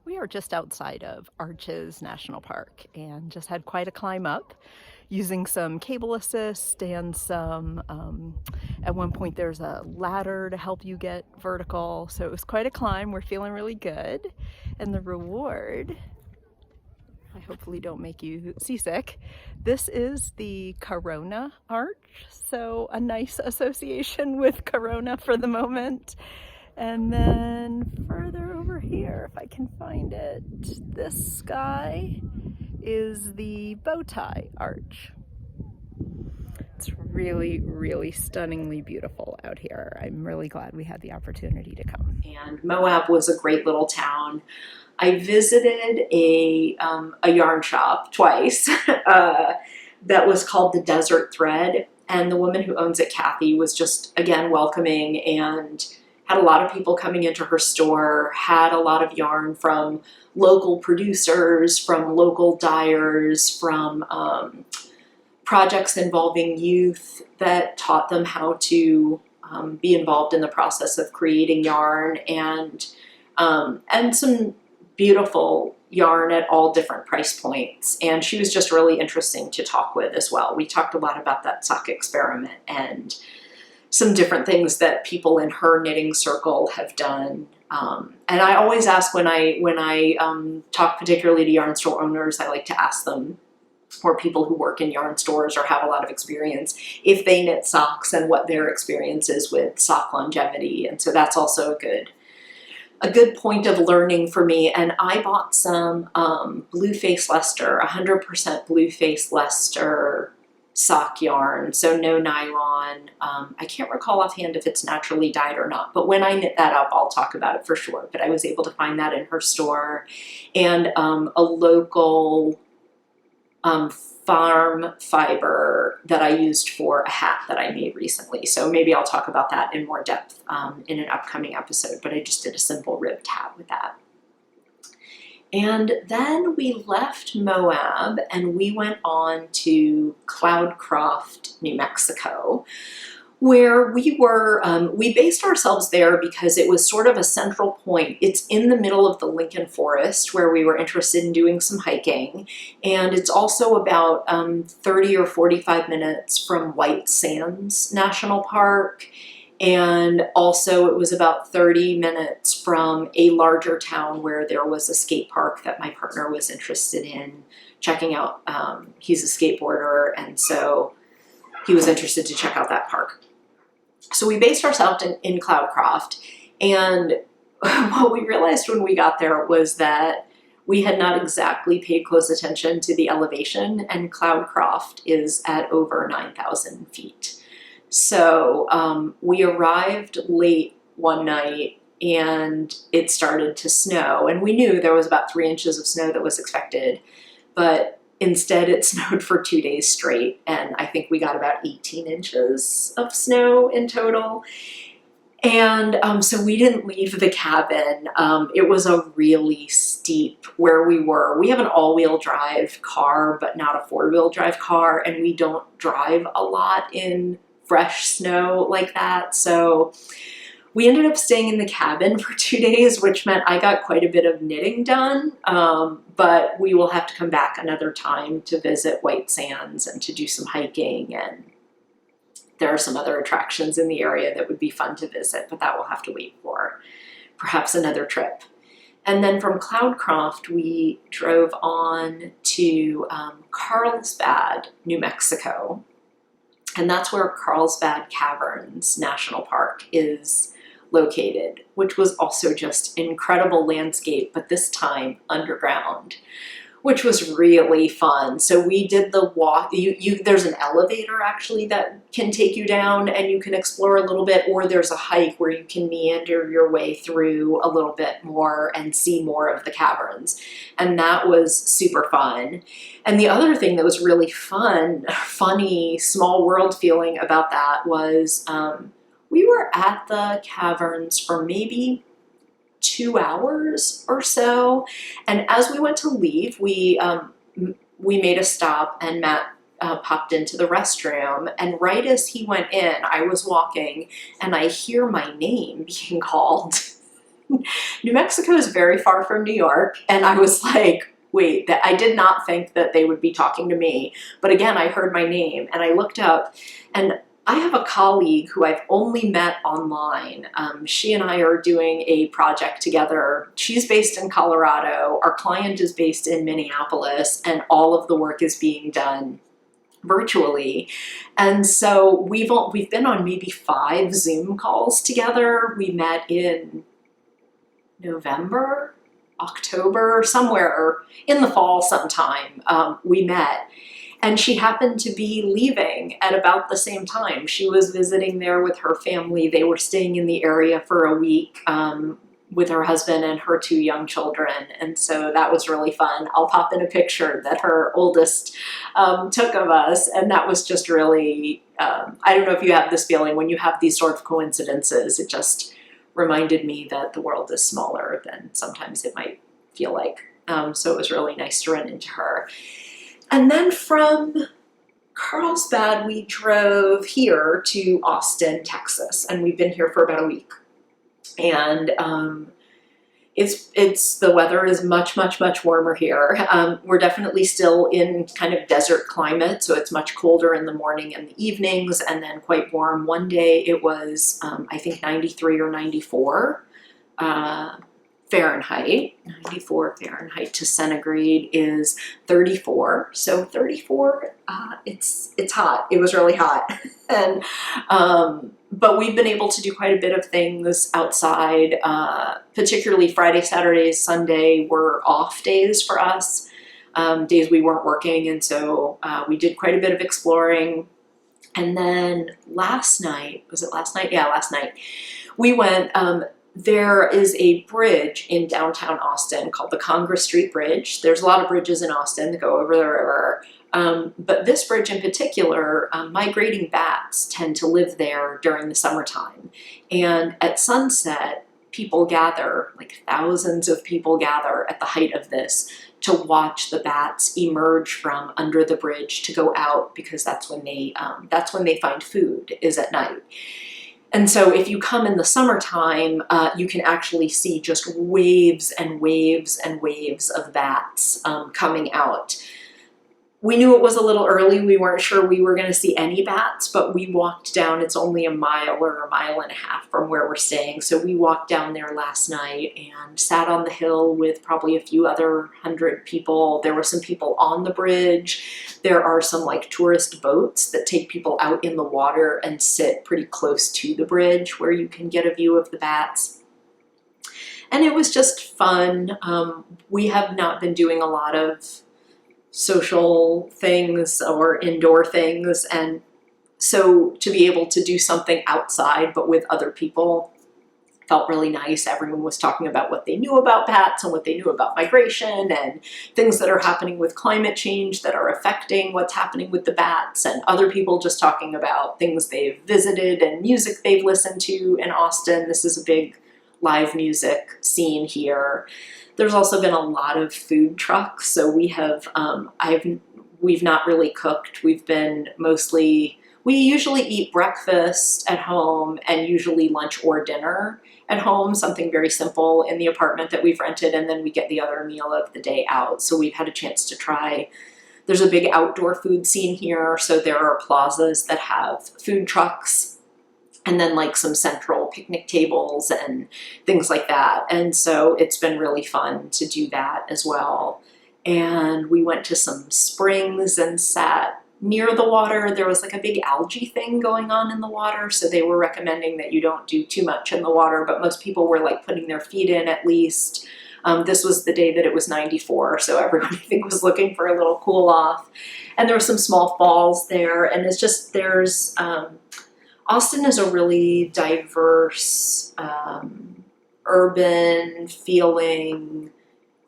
We are just outside of Arches National Park and just had quite a climb up using some cable assist and some, at one point there's a ladder to help you get vertical. So it was quite a climb. We're feeling really good. And the reward, I hopefully don't make you seasick. This is the Corona Arch, so a nice association with Corona for the moment. And then further over here, if I can find it, this guy is the Bowtie Arch. It's really, really stunningly beautiful out here. I'm really glad we had the opportunity to come. And Moab was a great little town. I visited a yarn shop twice that was called the Desert Thread, and the woman who owns it, Kathy, was just, again, welcoming and had a lot of people coming into her store, had a lot of yarn from local producers, from local dyers, from projects involving youth that taught them how to be involved in the process of creating yarn, and some beautiful yarn at all different price points. And she was just really interesting to talk with as well. We talked a lot about that sock experiment and some different things that people in her knitting circle have done. And I always ask when I talk particularly to yarn store owners, I like to ask them, or people who work in yarn stores or have a lot of experience, if they knit socks and what their experience is with sock longevity. And so that's also a good point of learning for me. And I bought some Blue Face Leicester, 100% Blue Face Leicester sock yarn, so no nylon. I can't recall offhand if it's naturally dyed or not, but when I knit that up, I'll talk about it for sure. But I was able to find that in her store, and a local farm fiber that I used for a hat that I made recently. So maybe I'll talk about that in more depth in an upcoming episode, but I just did a simple ribbed hat with that. And then we left Moab and we went on to Cloudcroft, New Mexico, where we were, we based ourselves there because it was sort of a central point. It's in the middle of the Lincoln Forest where we were interested in doing some hiking. And it's also about 30 or 45 minutes from White Sands National Park. And also it was about 30 minutes from a larger town where there was a skate park that my partner was interested in checking out. He's a skateboarder, and so he was interested to check out that park. So we based ourselves in Cloudcroft, and what we realized when we got there was that we had not exactly paid close attention to the elevation, and Cloudcroft is at over 9,000 feet. So we arrived late one night and it started to snow, and we knew there was about 3 inches of snow that was expected, but instead it snowed for 2 days straight, and I think we got about 18 inches of snow in total. And so we didn't leave the cabin. It was a really steep where we were. We have an all-wheel drive car, but not a four-wheel drive car, and we don't drive a lot in fresh snow like that. So we ended up staying in the cabin for 2 days, which meant I got quite a bit of knitting done, but we will have to come back another time to visit White Sands and to do some hiking, and there are some other attractions in the area that would be fun to visit, but that will have to wait for perhaps another trip. And then from Cloudcroft, we drove on to Carlsbad, New Mexico, and that's where Carlsbad Caverns National Park is located, which was also just incredible landscape, but this time underground, which was really fun. So we did the walk. There's an elevator actually that can take you down and you can explore a little bit, or there's a hike where you can meander your way through a little bit more and see more of the caverns. And that was super fun. And the other thing that was really fun, funny, small world feeling about that was we were at the caverns for maybe 2 hours or so, and as we went to leave, we made a stop, and Matt popped into the restroom, and right as he went in, I was walking and I hear my name being called. New Mexico is very far from New York, and I was like, wait, that I did not think that they would be talking to me, but again I heard my name and I looked up, and I have a colleague who I've only met online. She and I are doing a project together. She's based in Colorado. Our client is based in Minneapolis, and all of the work is being done virtually. And so we've been on maybe 5 Zoom calls together. We met in November, October, somewhere in the fall sometime. We met. And she happened to be leaving at about the same time. She was visiting there with her family. They were staying in the area for a week with her husband and her 2 young children. And so that was really fun. I'll pop in a picture that her oldest took of us. And that was just really, I don't know if you have this feeling when you have these sort of coincidences. It just reminded me that the world is smaller than sometimes it might feel like. So it was really nice to run into her. And then from Carlsbad, we drove here to Austin, Texas, and we've been here for about a week. And the weather is much, much, much warmer here. We're definitely still in kind of desert climate, so it's much colder in the morning and the evenings, and then quite warm. One day it was, I think, 93 or 94 Fahrenheit. 94 Fahrenheit to centigrade is 34. So 34, it's hot. It was really hot. And but we've been able to do quite a bit of things outside, particularly Friday, Saturday, Sunday were off days for us, days we weren't working. And so we did quite a bit of exploring. And then last night, was it last night? Yeah, last night, we went, there is a bridge in downtown Austin called the Congress Street Bridge. There's a lot of bridges in Austin that go over the river. But this bridge in particular, migrating bats tend to live there during the summertime. And at sunset, people gather, like thousands of people gather at the height of this to watch the bats emerge from under the bridge to go out, because that's when they find food, is at night. And so if you come in the summertime, you can actually see just waves and waves and waves of bats coming out. We knew it was a little early. We weren't sure we were going to see any bats, but we walked down. It's only a mile or a mile and a half from where we're staying. So we walked down there last night and sat on the hill with probably a few other 100 people. There were some people on the bridge. There are some like tourist boats that take people out in the water and sit pretty close to the bridge where you can get a view of the bats. And it was just fun. We have not been doing a lot of social things or indoor things, and so to be able to do something outside but with other people felt really nice. Everyone was talking about what they knew about bats and what they knew about migration and things that are happening with climate change that are affecting what's happening with the bats, and other people just talking about things they've visited and music they've listened to in Austin. This is a big live music scene here. There's also been a lot of food trucks, so we have, we've not really cooked. We've been mostly, we usually eat breakfast at home and usually lunch or dinner at home, something very simple in the apartment that we've rented, and then we get the other meal of the day out. So we've had a chance to try. There's a big outdoor food scene here, so there are plazas that have food trucks, and then like some central picnic tables and things like that. And so it's been really fun to do that as well. And we went to some springs and sat near the water. There was like a big algae thing going on in the water, so they were recommending that you don't do too much in the water, but most people were like putting their feet in at least. This was the day that it was 94, so everyone I think was looking for a little cool off. And there were some small falls there, and it's just, there's, Austin is a really diverse, urban feeling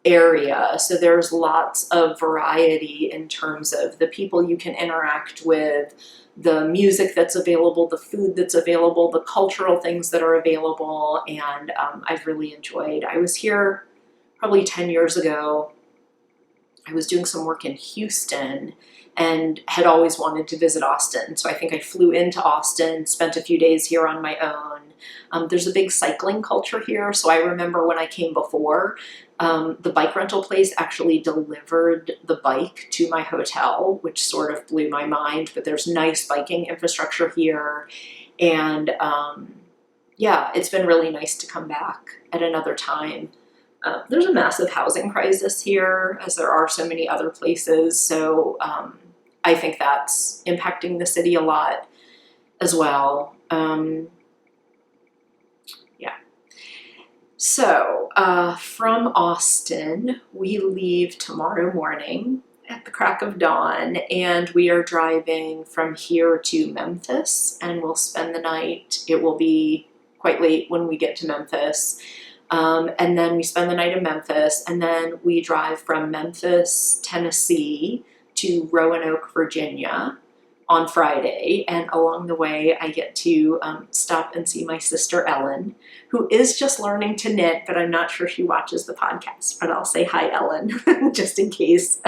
area. So there's lots of variety in terms of the people you can interact with, the music that's available, the food that's available, the cultural things that are available. And I've really enjoyed. I was here probably 10 years ago. I was doing some work in Houston and had always wanted to visit Austin. So I think I flew into Austin, spent a few days here on my own. There's a big cycling culture here. So I remember when I came before, the bike rental place actually delivered the bike to my hotel, which sort of blew my mind, but there's nice biking infrastructure here. And yeah, it's been really nice to come back at another time. There's a massive housing crisis here, as there are so many other places. So I think that's impacting the city a lot as well. Yeah. So from Austin, we leave tomorrow morning at the crack of dawn, and we are driving from here to Memphis, and we'll spend the night. It will be quite late when we get to Memphis. And then we spend the night in Memphis, and then we drive from Memphis, Tennessee to Roanoke, Virginia on Friday. And along the way, I get to stop and see my sister Ellen, who is just learning to knit, but I'm not sure she watches the podcast, but I'll say hi, Ellen, just in case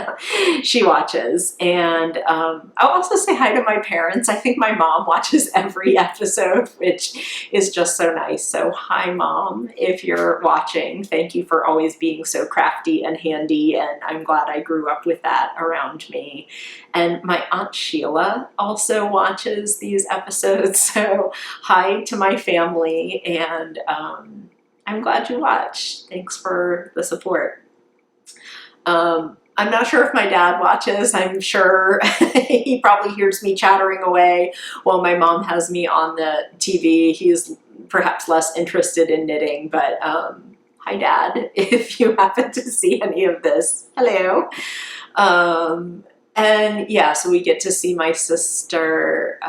she watches. And I'll also say hi to my parents. I think my mom watches every episode, which is just so nice. So hi, Mom, if you're watching. Thank you for always being so crafty and handy, and I'm glad I grew up with that around me. And my Aunt Sheila also watches these episodes, so hi to my family, and I'm glad you watched. Thanks for the support. I'm not sure if my dad watches. I'm sure he probably hears me chattering away while my mom has me on the TV. He's perhaps less interested in knitting, but hi, Dad, if you happen to see any of this. Hello. And yeah, so we get to see my sister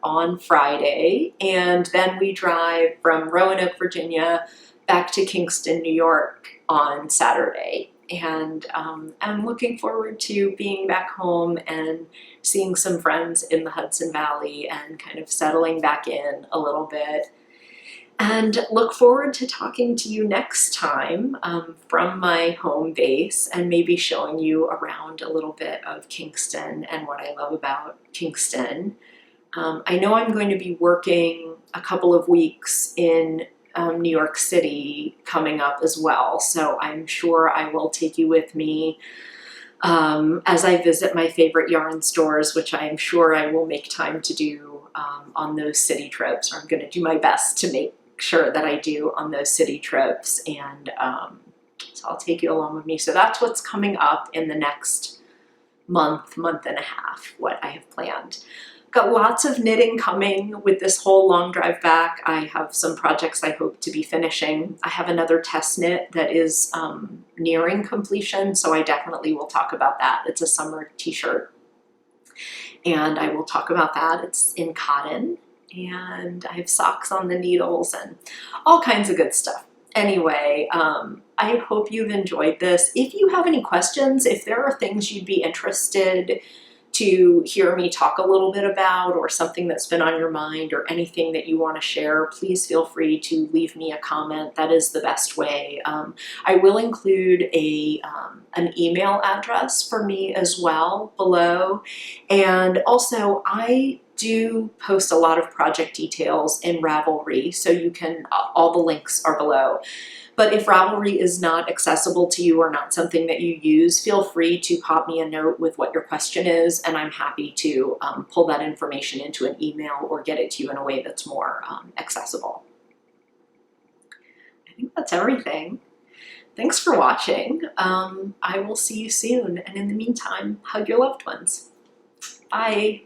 on Friday, and then we drive from Roanoke, Virginia, back to Kingston, New York on Saturday. And I'm looking forward to being back home and seeing some friends in the Hudson Valley and kind of settling back in a little bit. and look forward to talking to you next time from my home base and maybe showing you around a little bit of Kingston and what I love about Kingston. I know I'm going to be working a couple of weeks in New York City coming up as well, so I'm sure I will take you with me as I visit my favorite yarn stores, which I am sure I will make time to do on those city trips, or I'm going to do my best to make sure that I do on those city trips, and so I'll take you along with me. So that's what's coming up in the next month and a half, what I have planned. Got lots of knitting coming with this whole long drive back. I have some projects I hope to be finishing. I have another test knit that is nearing completion, so I definitely will talk about that. It's a summer t-shirt, and I will talk about that. It's in cotton, and I have socks on the needles and all kinds of good stuff. Anyway, I hope you've enjoyed this. If you have any questions, if there are things you'd be interested to hear me talk a little bit about, or something that's been on your mind, or anything that you want to share, please feel free to leave me a comment. That is the best way. I will include an email address for me as well below. And also, I do post a lot of project details in Ravelry, so you can, all the links are below. But if Ravelry is not accessible to you or not something that you use, feel free to pop me a note with what your question is, and I'm happy to pull that information into an email or get it to you in a way that's more accessible. I think that's everything. Thanks for watching. I will see you soon, and in the meantime, hug your loved ones. Bye.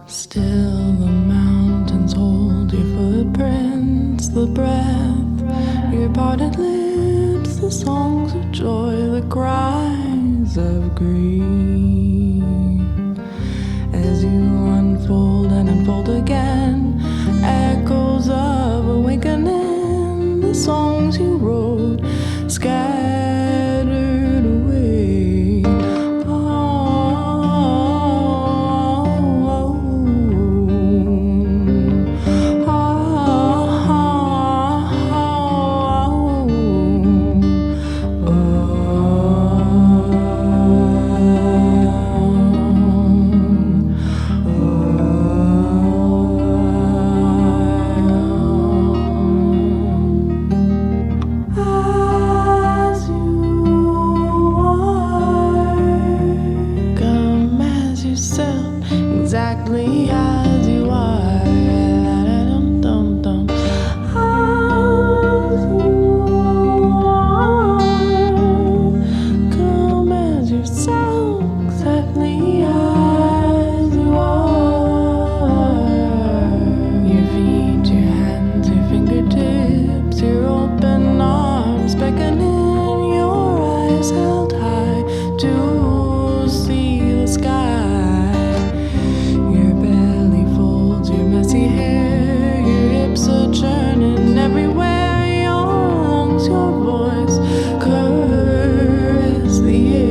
Still the mountains hold your footprints, the breath, your parted lips, the songs of joy, the cries of grief. As you unfold and unfold again, echoes of awakening, the songs you wrote, scattered away. Exactly as you are. Dum-dum-dum. As you are. Come as yourself. Exactly as you are. Your feet, your hands, your fingertips, your open arms beckoning, your eyes held high to see the sky. Messy hair, your hips are churning everywhere, your lungs, your voice caress the air.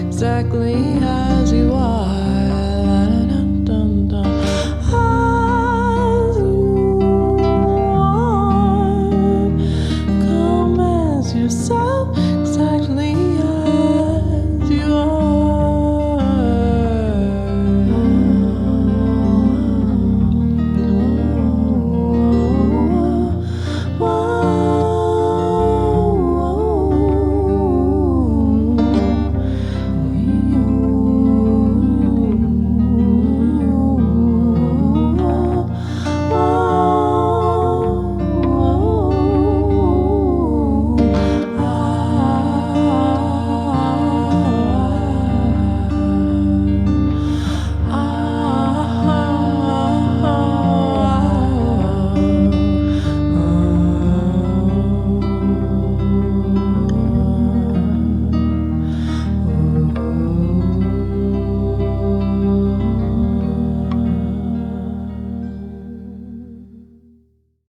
Exactly how